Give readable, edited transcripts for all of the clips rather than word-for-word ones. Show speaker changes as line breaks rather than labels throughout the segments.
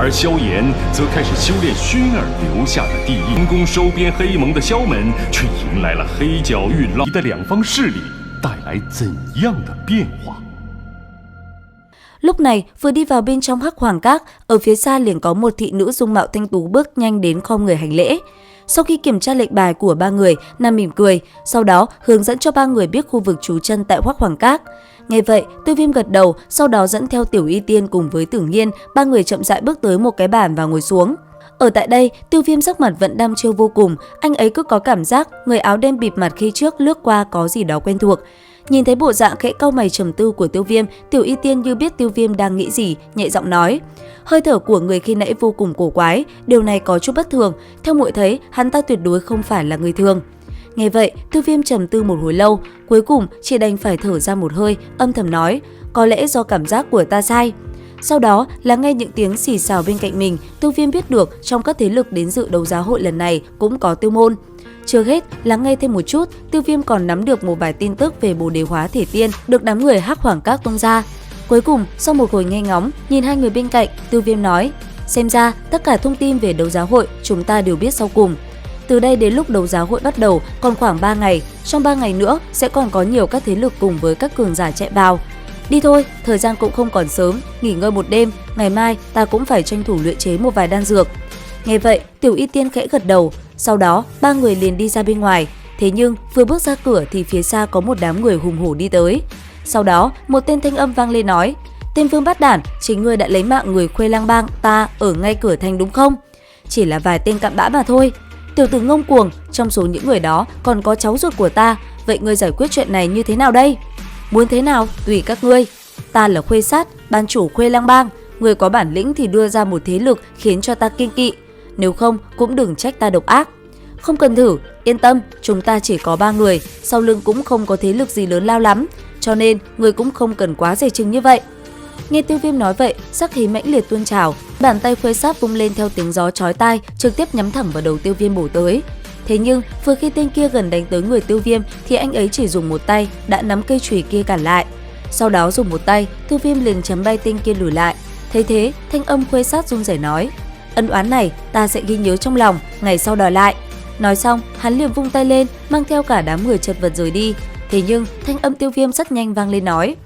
而萧炎则开始修炼薰儿留下的地印，成功收编黑盟的萧门，却迎来了黑角域老的两方势力，带来怎样的变化？
Lúc này, vừa đi vào bên trong Hắc Hoàng Các, ở phía xa liền có một thị nữ dung mạo thanh tú bước nhanh đến khom người hành lễ. Sau khi kiểm tra lệnh bài của ba người, nàng mỉm cười, sau đó hướng dẫn cho ba người biết khu vực trú chân tại Hắc Hoàng Các. Nghe vậy, Tiêu Viêm gật đầu, sau đó dẫn theo Tiểu Y Tiên cùng với Tử Nghiên, ba người chậm rãi bước tới một cái bàn và ngồi xuống. Ở tại đây, Tiêu Viêm sắc mặt vẫn đăm chiêu vô cùng, anh ấy cứ có cảm giác người áo đen bịt mặt khi trước lướt qua có gì đó quen thuộc. Nhìn thấy bộ dạng khẽ cau mày trầm tư của Tiêu Viêm, Tiểu Y Tiên như biết Tiêu Viêm đang nghĩ gì, nhẹ giọng nói: hơi thở của người khi nãy vô cùng cổ quái, điều này có chút bất thường, theo muội thấy hắn ta tuyệt đối không phải là người thường. Nghe vậy, Tiêu Viêm trầm tư một hồi lâu, cuối cùng chỉ đành phải thở ra một hơi, âm thầm nói: có lẽ do cảm giác của ta sai. Sau đó là nghe những tiếng xì xào bên cạnh mình, Tiêu Viêm biết được trong các thế lực đến dự đấu giá hội lần này cũng có Tiêu Môn. Chưa hết, lắng nghe thêm một chút, Tiêu Viêm còn nắm được một vài tin tức về Bồ Đề Hóa Thể Tiên được đám người Hắc Hoàng Các tung ra. Cuối cùng, sau một hồi nghe ngóng, nhìn hai người bên cạnh, Tiêu Viêm nói: xem ra tất cả thông tin về đấu giá hội chúng ta đều biết sau cùng. Từ đây đến lúc đấu giá hội bắt đầu còn khoảng 3 ngày, trong 3 ngày nữa sẽ còn có nhiều các thế lực cùng với các cường giả chạy vào. Đi thôi, thời gian cũng không còn sớm, nghỉ ngơi một đêm, ngày mai ta cũng phải tranh thủ luyện chế một vài đan dược. Nghe vậy, Tiểu Y Tiên khẽ gật đầu, sau đó ba người liền đi ra bên ngoài. Thế nhưng vừa bước ra cửa thì phía xa có một đám người hùng hổ đi tới. Sau đó một tên thanh âm vang lên nói: tên Vương Bát Đản, chính ngươi đã lấy mạng người Khuê Lang Bang ta ở ngay cửa thành đúng không? Chỉ là vài tên cặn bã mà thôi. Tiểu tử ngông cuồng, trong số những người đó còn có cháu ruột của ta, vậy ngươi giải quyết chuyện này như thế nào đây? Muốn thế nào tùy các ngươi. Ta là Khuê Sát, ban chủ Khuê Lang Bang, người có bản lĩnh thì đưa ra một thế lực khiến cho ta kiêng kỵ, nếu không cũng đừng trách ta độc ác. Không cần thử, yên tâm, chúng ta chỉ có 3 người, sau lưng cũng không có thế lực gì lớn lao lắm, cho nên người cũng không cần quá dè chừng như vậy. Nghe Tiêu Viêm nói vậy, sắc khí mãnh liệt tuôn trào, bàn tay Khuê Sát vung lên theo tiếng gió chói tai, trực tiếp nhắm thẳng vào đầu Tiêu Viêm bổ tới. Thế nhưng vừa khi tên kia gần đánh tới người Tiêu Viêm thì anh ấy chỉ dùng một tay đã nắm cây chùy kia cản lại. Sau đó dùng một tay, Tiêu Viêm liền chém bay tên kia lùi lại. Thấy thế, thanh âm Khuê Sát run rẩy nói: ân oán này ta sẽ ghi nhớ trong lòng, ngày sau đòi lại. Nói xong, hắn liền vung tay lên, mang theo cả đám người chật vật rời đi. Thế nhưng thanh âm Tiêu Viêm rất nhanh vang lên nói: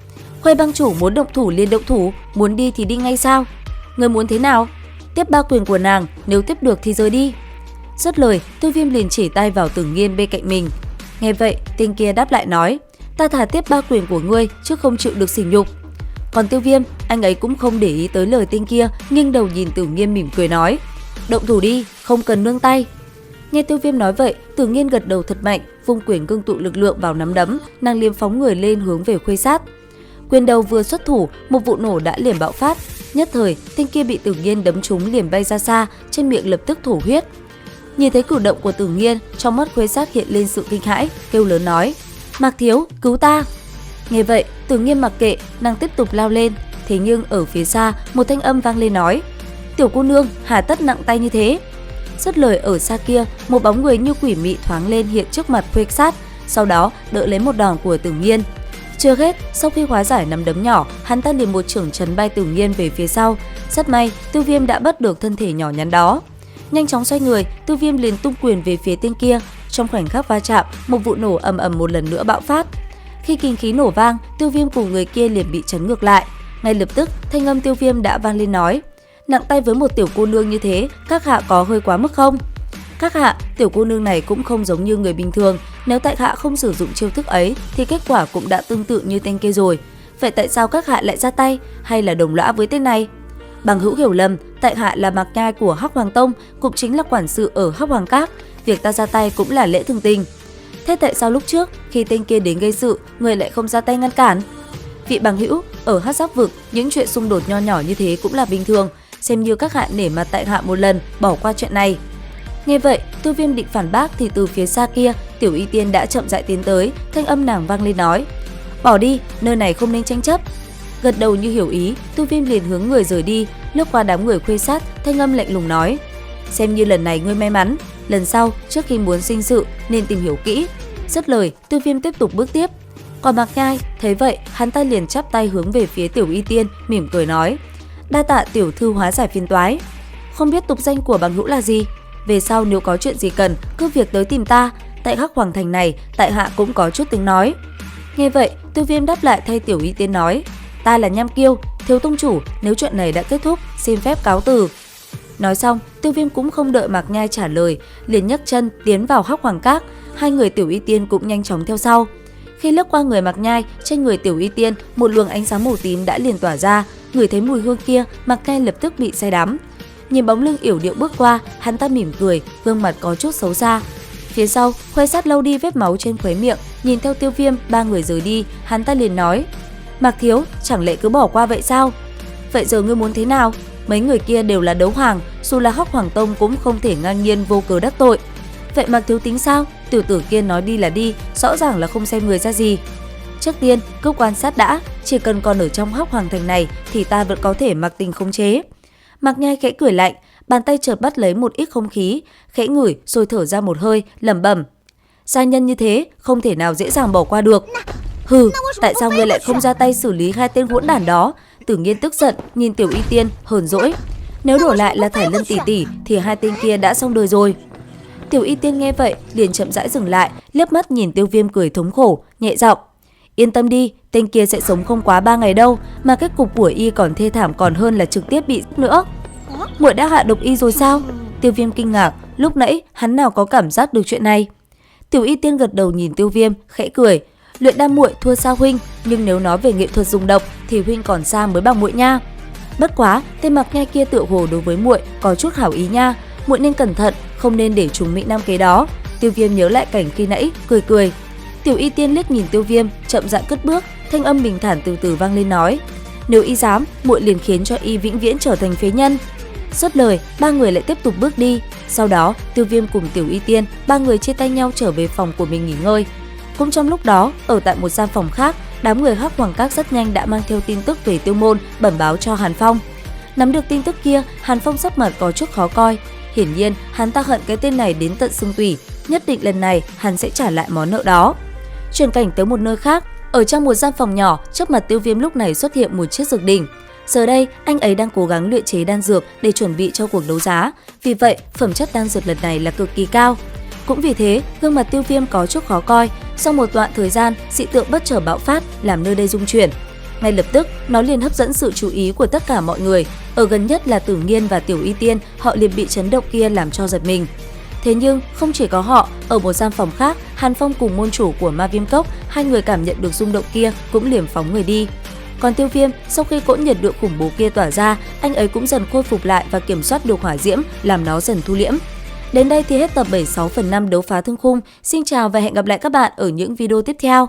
Khuê bang chủ muốn động thủ liền động thủ, muốn đi thì đi ngay sao? Người muốn thế nào? Tiếp ba quyền của nàng, nếu tiếp được thì rời đi. Dứt lời, Tiêu Viêm liền chỉ tay vào Tử Nghiên bên cạnh mình. Nghe vậy, tên kia đáp lại nói: ta thà tiếp ba quyền của ngươi chứ không chịu được sỉ nhục. Còn Tiêu Viêm, anh ấy cũng không để ý tới lời tên kia, nghiêng đầu nhìn Tử Nghiên mỉm cười nói: động thủ đi, không cần nương tay. Nghe Tiêu Viêm nói vậy, Tử Nghiên gật đầu thật mạnh, vung quyền ngưng tụ lực lượng vào nắm đấm, nàng liền phóng người lên hướng về Khuê Sát. Quyền đầu vừa xuất thủ, một vụ nổ đã liền bạo phát. Nhất thời, tên kia bị Tử Nghiên đấm trúng liền bay ra xa, trên miệng lập tức thổ huyết. Nhìn thấy cử động của Tử Nghiên, trong mắt Khuê Sát hiện lên sự kinh hãi, kêu lớn nói: Mạc thiếu, cứu ta! Nghe vậy, Tử Nghiên mặc kệ, nàng tiếp tục lao lên. Thế nhưng ở phía xa, một thanh âm vang lên nói: tiểu cô nương, hà tất nặng tay như thế? Dứt lời, ở xa kia, một bóng người như quỷ mị thoáng lên hiện trước mặt Khuê Sát, sau đó đỡ lấy một đòn của Tử Nghiên. Chưa hết, sau khi hóa giải nắm đấm nhỏ, hắn ta liền một chưởng chấn bay Tử Nghiên về phía sau. Rất may, Tiêu Viêm đã bắt được thân thể nhỏ nhắn đó. Nhanh chóng xoay người, Tiêu Viêm liền tung quyền về phía tên kia. Trong khoảnh khắc va chạm, một vụ nổ ầm ầm một lần nữa bạo phát. Khi kinh khí nổ vang, Tiêu Viêm cùng người kia liền bị chấn ngược lại. Ngay lập tức, thanh âm Tiêu Viêm đã vang lên nói: nặng tay với một tiểu cô nương như thế, các hạ có hơi quá mức không? Các hạ, tiểu cô nương này cũng không giống như người bình thường, nếu tại hạ không sử dụng chiêu thức ấy thì kết quả cũng đã tương tự như tên kia rồi. Vậy tại sao các hạ lại ra tay, hay là đồng lõa với tên này? Bằng hữu hiểu lầm, tại hạ là Mạc Nhai của Hắc Hoàng Tông, cũng chính là quản sự ở Hắc Hoàng Các, việc ta ra tay cũng là lễ thường tình. Thế tại sao lúc trước khi tên kia đến gây sự, người lại không ra tay ngăn cản? Vị bằng hữu, ở Hắc Giáp vực, những chuyện xung đột nho nhỏ như thế cũng là bình thường, xem như các hạ nể mặt tại hạ một lần, bỏ qua chuyện này. Nghe vậy, Tiêu Viêm định phản bác thì từ phía xa kia, Tiểu Y Tiên đã chậm rãi tiến tới, thanh âm nàng vang lên nói: bỏ đi, nơi này không nên tranh chấp. Gật đầu như hiểu ý, Tiêu Viêm liền hướng người rời đi, lướt qua đám người Khuê Sát, thanh âm lạnh lùng nói: xem như lần này ngươi may mắn, lần sau trước khi muốn sinh sự nên tìm hiểu kỹ. Dứt lời, Tiêu Viêm tiếp tục bước tiếp. Còn Mạc Nhai thấy vậy, hắn ta liền chắp tay hướng về phía Tiểu Y Tiên, mỉm cười nói: đa tạ tiểu thư hóa giải phiền toái. Không biết tục danh của bằng hữu là gì? Về sau nếu có chuyện gì cần, cứ việc tới tìm ta. Tại Hắc Hoàng Thành này, tại hạ cũng có chút tiếng nói. Nghe vậy, Tiêu Viêm đáp lại thay Tiểu Y Tiên nói, ta là Nham Kiêu, thiếu tông chủ, nếu chuyện này đã kết thúc, xin phép cáo từ. Nói xong, Tiêu Viêm cũng không đợi Mạc Nhai trả lời, liền nhấc chân tiến vào Hắc Hoàng Các. Hai người Tiểu Y Tiên cũng nhanh chóng theo sau. Khi lướt qua người Mạc Nhai, trên người Tiểu Y Tiên một luồng ánh sáng màu tím đã liền tỏa ra. Ngửi thấy mùi hương kia, Mạc Nhai lập tức bị say đắm. Nhìn bóng lưng yểu điệu bước qua, hắn ta mỉm cười, gương mặt có chút xấu xa. Phía sau, Khuê Sát lau đi vết máu trên khóe miệng, nhìn theo Tiêu Viêm ba người rời đi, hắn ta liền nói: Mạc thiếu, chẳng lẽ cứ bỏ qua vậy sao? Vậy giờ ngươi muốn thế nào? Mấy người kia đều là đấu hoàng, dù là Hắc Hoàng Tông cũng không thể ngang nhiên vô cớ đắc tội. Vậy Mạc thiếu tính sao? Tiểu tử kia nói đi là đi, rõ ràng là không xem người ra gì. Trước tiên, cứ quan sát đã, chỉ cần còn ở trong Hắc Hoàng Thành này thì ta vẫn có thể mặc tình khống chế. Mạc Nhai khẽ cười lạnh, bàn tay chợt bắt lấy một ít không khí, khẽ ngửi rồi thở ra một hơi, lẩm bẩm: gia nhân như thế không thể nào dễ dàng bỏ qua được. Hừ, tại sao ngươi lại không ra tay xử lý hai tên hỗn đản đó? Tử Nghiên tức giận nhìn Tiểu Y Tiên hờn dỗi. Nếu đổi lại là Thải Lân tỷ tỷ thì hai tên kia đã xong đời rồi. Tiểu Y Tiên nghe vậy liền chậm rãi dừng lại, liếc mắt nhìn Tiêu Viêm cười thống khổ, nhẹ giọng: yên tâm đi, tên kia sẽ sống không quá 3 ngày đâu, mà kết cục của y còn thê thảm còn hơn là trực tiếp bị nữa. Muội đã hạ độc y rồi sao? Tiêu Viêm kinh ngạc, lúc nãy hắn nào có cảm giác được chuyện này. Tiểu Y Tiên gật đầu nhìn Tiêu Viêm, khẽ cười: luyện đam muội thua xa huynh, nhưng nếu nói về nghệ thuật dùng độc thì huynh còn xa mới bằng muội nha. Bất quá, tên Mạc Nhai kia tựa hồ đối với muội có chút hảo ý nha, muội nên cẩn thận, không nên để chúng mỹ nam kế đó. Tiêu Viêm nhớ lại cảnh khi nãy, cười cười. Tiểu Y Tiên liếc nhìn Tiêu Viêm, chậm rãi cất bước, thanh âm bình thản từ từ vang lên nói: nếu y dám, muội liền khiến cho y vĩnh viễn trở thành phế nhân. Dứt lời, ba người lại tiếp tục bước đi. Sau đó, Tiêu Viêm cùng Tiểu Y Tiên, ba người chia tay nhau trở về phòng của mình nghỉ ngơi. Cũng trong lúc đó, ở tại một gian phòng khác, đám người Hắc Hoàng Các rất nhanh đã mang theo tin tức về Tiêu Môn, bẩm báo cho Hàn Phong. Nắm được tin tức kia, Hàn Phong sắc mặt có chút khó coi. Hiển nhiên, hắn ta hận cái tên này đến tận xương tủy, nhất định lần này hắn sẽ trả lại món nợ đó. Chuyển cảnh tới một nơi khác, ở trong một gian phòng nhỏ, trước mặt Tiêu Viêm lúc này xuất hiện một chiếc dược đỉnh. Giờ đây, anh ấy đang cố gắng luyện chế đan dược để chuẩn bị cho cuộc đấu giá. Vì vậy, phẩm chất đan dược lần này là cực kỳ cao. Cũng vì thế, gương mặt Tiêu Viêm có chút khó coi. Sau một đoạn thời gian, dị tượng bất chợt bạo phát, làm nơi đây rung chuyển. Ngay lập tức, nó liền hấp dẫn sự chú ý của tất cả mọi người. Ở gần nhất là Tử Nghiên và Tiểu Y Tiên, họ liền bị chấn động kia làm cho giật mình. Thế nhưng, không chỉ có họ, ở một gian phòng khác, Hàn Phong cùng môn chủ của Ma Viêm Cốc, hai người cảm nhận được rung động kia cũng liềm phóng người đi. Còn Tiêu Viêm, sau khi cỗ nhiệt độ khủng bố kia tỏa ra, anh ấy cũng dần khôi phục lại và kiểm soát được hỏa diễm, làm nó dần thu liễm. Đến đây thì hết tập 76/5 Đấu Phá Thương Khung. Xin chào và hẹn gặp lại các bạn ở những video tiếp theo.